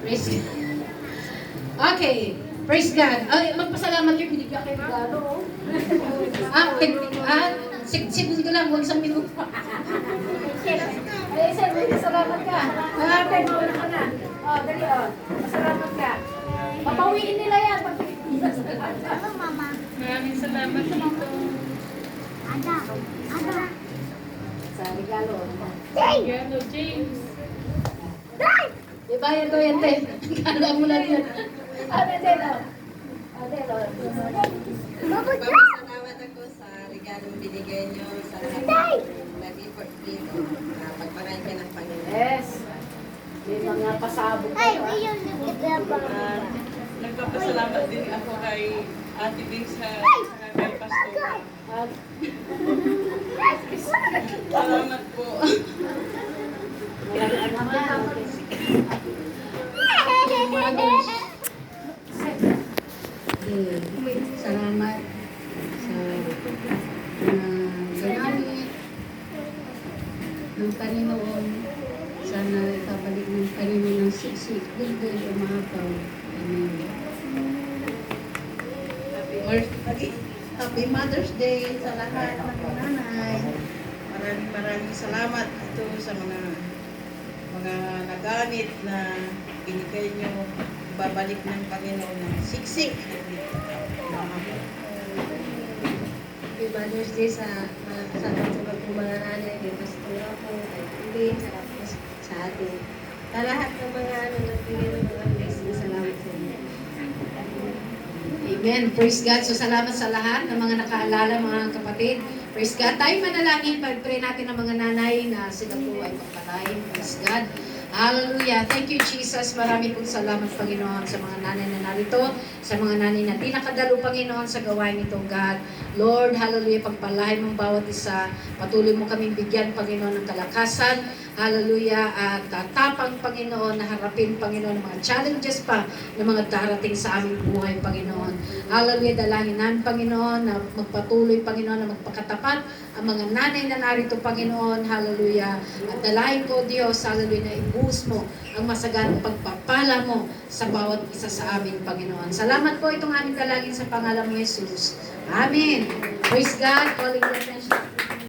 Praise God. Okay. Praise God. Ay, magpasalamat kayo. Binigyan kayo ng gano. Okay. Sige ko lang. Huwag isang minuto. Ay, sir, salamat ka. Ate, mauna ka na. Dali, masalamat ka. Papawiin nila yan. Ano, Mama? Maraming salamat dito. Ada. Sa regalo. Regalo, James. Ibayan ko yan, te. Regalo mo lang yan. Salamat ako sa regalong binigay nyo sa lahat ng nag-effort dito. Pagpalain ka ng Panginoon. Yes. May mga pasabog Ay, kayo. ayun yung iba. Nagpapasalamat din ako kay Ate Bing sa kay Pastor. Salamat po. Salamat sa ginamit ng Panginoon. Sana ikabalik ng Panginoon ng siksik. Digdig umapaw. Amen. Happy Mother's Day sa lahat ng nanay. Maraming salamat ito sa mga nagamit na binigay nyo. Babalik ng Panginoon ng siksik. Happy Mother's Day sa mga nanay, kay Pastora po, kay Pili, sa atin. Sa lahat ng mga nagbigay ng mga blessings, salamat sa inyo. Amen. Praise God. So salamat sa lahat ng mga nakaalala, mga kapatid. Praise God. Tayo manalangin. Pag-pray natin ang mga nanay na sila po ay pagpalain. Praise God. Hallelujah. Thank you, Jesus. Marami pong salamat, Panginoon, sa mga nanay na narito, sa mga nanay na di nakadalo, Panginoon, sa gawain itong God. Lord, hallelujah, pagpalain mong bawat isa. Patuloy mo kaming bigyan, Panginoon, ng kalakasan. Hallelujah. At tapang, Panginoon, na harapin, Panginoon, ng mga challenges pa na mga darating sa aming buhay, Panginoon. Hallelujah. Dalangin namin, Panginoon, na magpatuloy, Panginoon, na magpakatapat ang mga nanay na narito, Panginoon. Hallelujah. At dalangin ko, Diyos, hallelujah, na ibuhos mo ang masaganang pagpapala mo sa bawat isa sa amin, Panginoon. Salamat po itong aming dalangin sa pangalan mo, Jesus. Amen. Praise God. Calling the attention.